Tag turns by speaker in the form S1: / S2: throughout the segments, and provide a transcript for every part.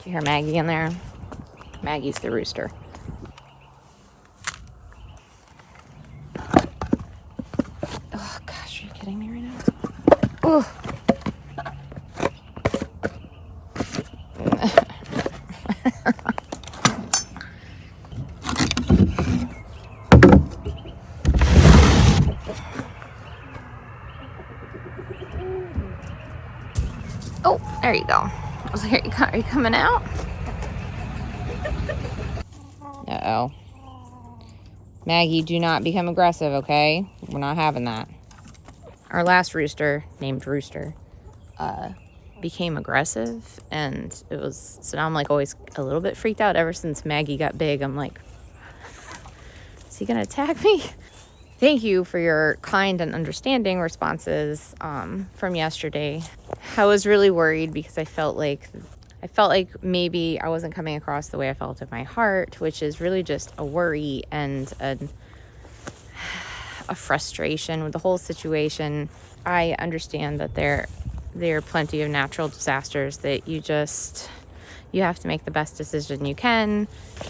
S1: You hear Maggie in there? Maggie's the rooster. Oh gosh, are you kidding me right now? Oh. Oh, there you go. I was like, are you coming out? Uh-oh. Maggie, do not become aggressive, okay? We're not having that. Our last rooster, named Rooster, became aggressive, and it was, so now I'm like always a little bit freaked out. Ever since Maggie got big, I'm like, is he gonna attack me? Thank you for your kind and understanding responses from yesterday. I was really worried because I felt like maybe I wasn't coming across the way I felt in my heart, which is really just a worry and a frustration with the whole situation. I understand that there are plenty of natural disasters that you have to make the best decision you can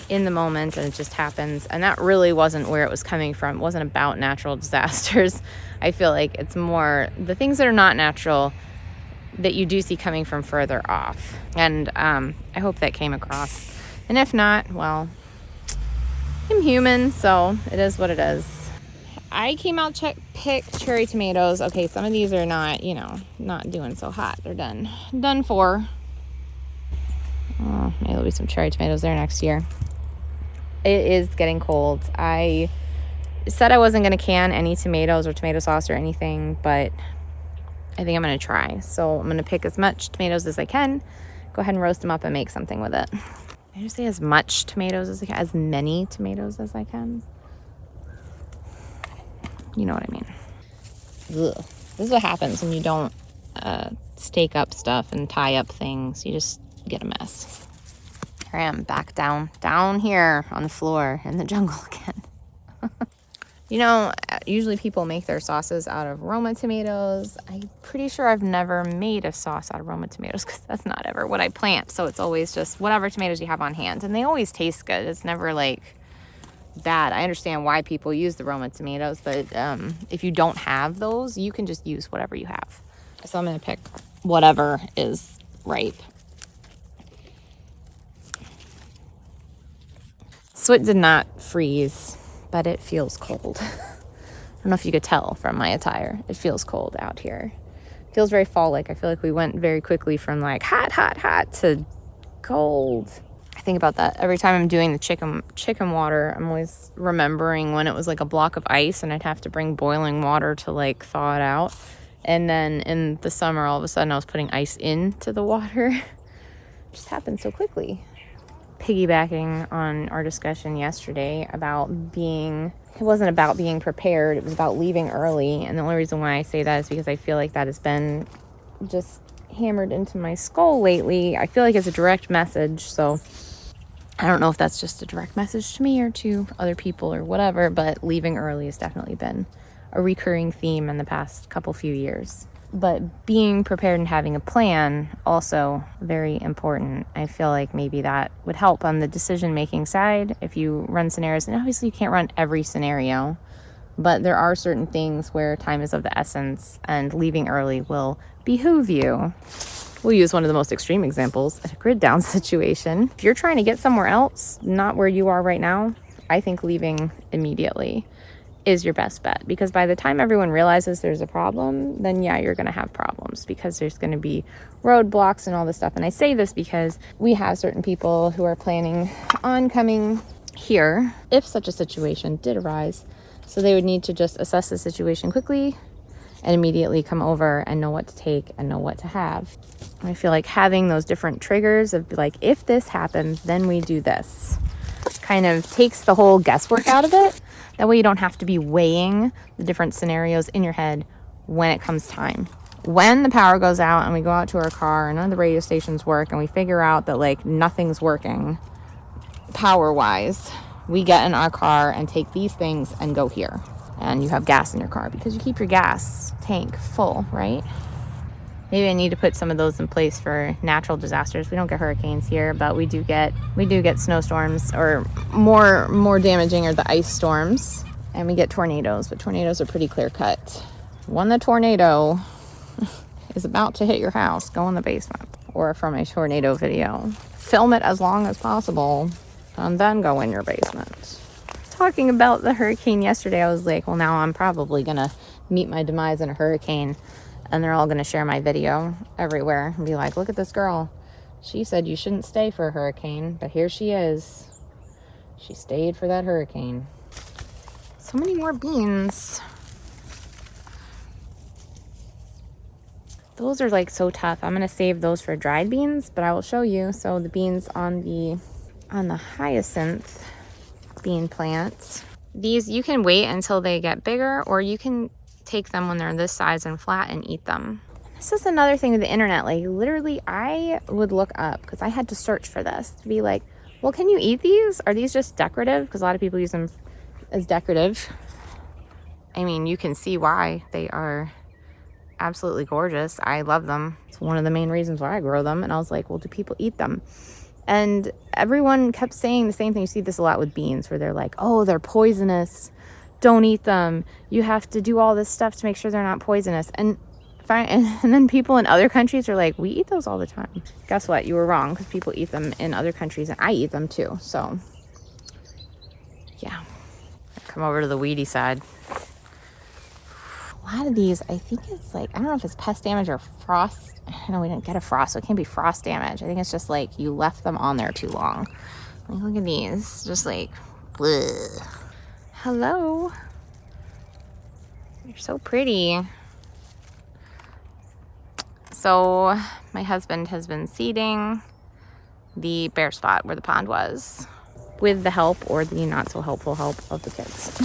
S1: in the moment, and it just happens. And that really wasn't where it was coming from. It wasn't about natural disasters. I feel like it's more the things that are not natural that you do see coming from further off. And I hope that came across. And if not, well, I'm human, so it is what it is. I came out pick cherry tomatoes. Okay, some of these are not, not doing so hot. They're done for. Oh, maybe there'll be some cherry tomatoes there next year. It is getting cold. I said I wasn't going to can any tomatoes or tomato sauce or anything, but I think I'm going to try. So I'm going to pick as much tomatoes as I can, go ahead and roast them up and make something with it. I just say as much tomatoes as I can, as many tomatoes as I can. You know what I mean. Ugh. This is what happens when you don't stake up stuff and tie up things. You just get a mess. Here I am back down here on the floor in the jungle again. Usually people make their sauces out of Roma tomatoes. I'm pretty sure I've never made a sauce out of Roma tomatoes because that's not ever what I plant. So it's always just whatever tomatoes you have on hand. And they always taste good. It's never like bad. I understand why people use the Roma tomatoes, but if you don't have those, you can just use whatever you have. So I'm going to pick whatever is ripe. So it did not freeze, but it feels cold. I don't know if you could tell from my attire. It feels cold out here. It feels very fall-like. I feel like we went very quickly from like hot to cold. I think about that every time I'm doing the chicken water. I'm always remembering when it was like a block of ice and I'd have to bring boiling water to like thaw it out. And then in the summer, all of a sudden I was putting ice into the water. It just happened so quickly. Piggybacking on our discussion yesterday about it wasn't about being prepared, it was about leaving early. And the only reason why I say that is because I feel like that has been just hammered into my skull lately. I feel like it's a direct message, so I don't know if that's just a direct message to me or to other people or whatever, but leaving early has definitely been a recurring theme in the past few years. But being prepared and having a plan, also very important. I feel like maybe that would help on the decision-making side if you run scenarios. And obviously you can't run every scenario, but there are certain things where time is of the essence and leaving early will behoove you. We'll use one of the most extreme examples, a grid down situation. If you're trying to get somewhere else, not where you are right now, I think leaving immediately is your best bet, because by the time everyone realizes there's a problem, then yeah, you're going to have problems because there's going to be roadblocks and all this stuff. And I say this because we have certain people who are planning on coming here if such a situation did arise. So they would need to just assess the situation quickly and immediately come over and know what to take and know what to have. And I feel like having those different triggers of like, if this happens, then we do this, kind of takes the whole guesswork out of it. That way you don't have to be weighing the different scenarios in your head when it comes time. When the power goes out and we go out to our car and none of the radio stations work and we figure out that like nothing's working power-wise, we get in our car and take these things and go here. And you have gas in your car because you keep your gas tank full, right? Maybe I need to put some of those in place for natural disasters. We don't get hurricanes here, but we do get snowstorms, or more damaging are the ice storms, and we get tornadoes, but tornadoes are pretty clear cut. When the tornado is about to hit your house, go in the basement. Or from a tornado video, film it as long as possible and then go in your basement. Talking about the hurricane yesterday, I was like, well, now I'm probably gonna meet my demise in a hurricane, and they're all gonna share my video everywhere and be like, look at this girl, she said you shouldn't stay for a hurricane, but here she is, she stayed for that hurricane. So many more beans. Those are like so tough. I'm gonna save those for dried beans, but I will show you. So the beans on the hyacinth bean plants, these you can wait until they get bigger, or you can take them when they're this size and flat and eat them. This is another thing with the internet. Like literally, I would look up, because I had to search for this, to be like, well, can you eat these? Are these just decorative? Because a lot of people use them as decorative. I mean, you can see why. They are absolutely gorgeous. I love them. It's one of the main reasons why I grow them. And I was like, well, do people eat them? And everyone kept saying the same thing. You see this a lot with beans, where they're like, oh, they're poisonous, don't eat them, you have to do all this stuff to make sure they're not poisonous. And then people in other countries are like, we eat those all the time. Guess what? You were wrong, because people eat them in other countries, and I eat them too. So yeah, come over to the weedy side. A lot of these, I think it's like, I don't know if it's pest damage or frost. No, we didn't get a frost, so it can't be frost damage. I think it's just like you left them on there too long. Like, look at these, just like, bleh. Hello. You're so pretty. So my husband has been seeding the bare spot where the pond was, with the help, or the not so helpful help, of the kids.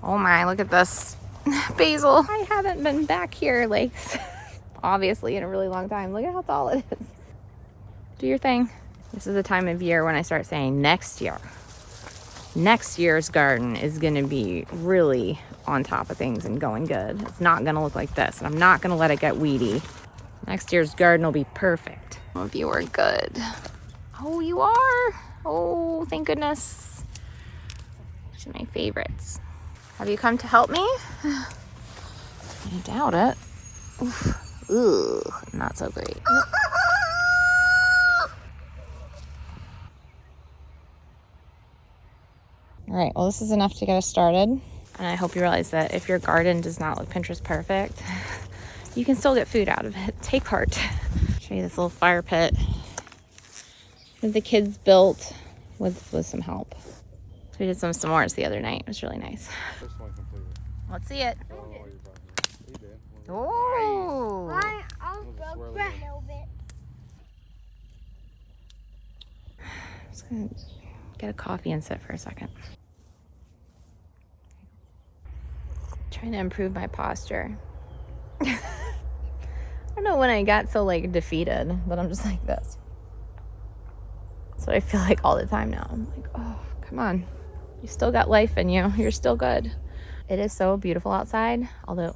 S1: Oh my, look at this basil. I haven't been back here, like, obviously in a really long time. Look at how tall it is. Do your thing. This is the time of year when I start saying next year's garden is gonna be really on top of things and going good. It's not gonna look like this, and I'm not gonna let it get weedy. Next year's garden will be perfect. Some of you are good. Oh, you are? Oh, thank goodness. These are my favorites. Have you come to help me? I doubt it. Oof. Ooh, not so great. All right, well, this is enough to get us started. And I hope you realize that if your garden does not look Pinterest perfect, you can still get food out of it. Take heart. Show you this little fire pit that the kids built with some help. So we did some s'mores the other night. It was really nice. Let's see it. Oh! I'm just gonna get a coffee and sit for a second. Trying to improve my posture. I don't know when I got so like defeated, but I'm just like this. That's what I feel like all the time now. I'm like, oh, come on. You still got life in you. You're still good. It is so beautiful outside. Although,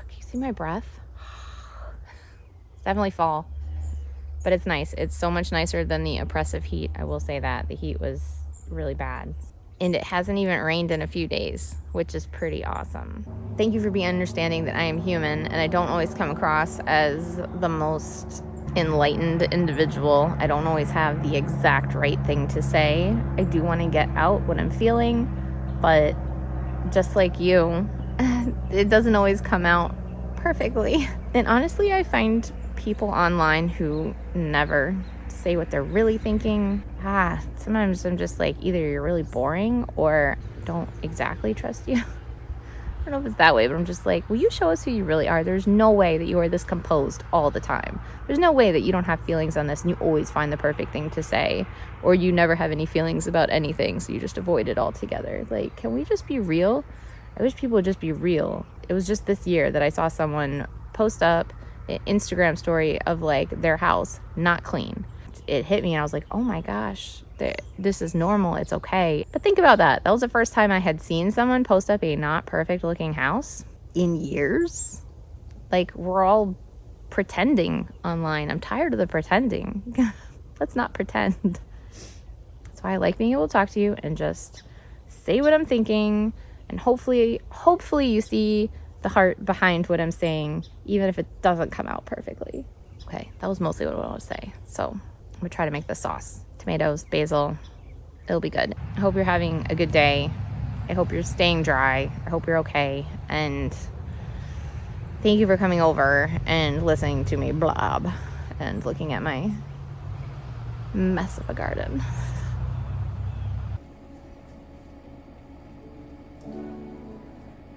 S1: can you see my breath? It's definitely fall, but it's nice. It's so much nicer than the oppressive heat. I will say that the heat was really bad, and it hasn't even rained in a few days, which is pretty awesome. Thank you for being understanding that I am human and I don't always come across as the most enlightened individual. I don't always have the exact right thing to say. I do want to get out what I'm feeling, but just like you, it doesn't always come out perfectly. And honestly, I find people online who never say what they're really thinking. Sometimes I'm just like, either you're really boring or don't exactly trust you. I don't know if it's that way, but I'm just like, will you show us who you really are? There's no way that you are this composed all the time. There's no way that you don't have feelings on this and you always find the perfect thing to say, or you never have any feelings about anything, so you just avoid it altogether. Like, can we just be real? I wish people would just be real. It was just this year that I saw someone post up an Instagram story of like their house not clean. It hit me and I was like, oh my gosh, This is normal. It's okay. But think about that. That was the first time I had seen someone post up a not perfect looking house in years. Like, we're all pretending online. I'm tired of the pretending. Let's not pretend. That's why I like being able to talk to you and just say what I'm thinking. And hopefully you see the heart behind what I'm saying, even if it doesn't come out perfectly. Okay, that was mostly what I wanted to say. So I'm gonna try to make this sauce. Tomatoes, basil, it'll be good. I hope you're having a good day. I hope you're staying dry. I hope you're okay. And thank you for coming over and listening to me blob and looking at my mess of a garden.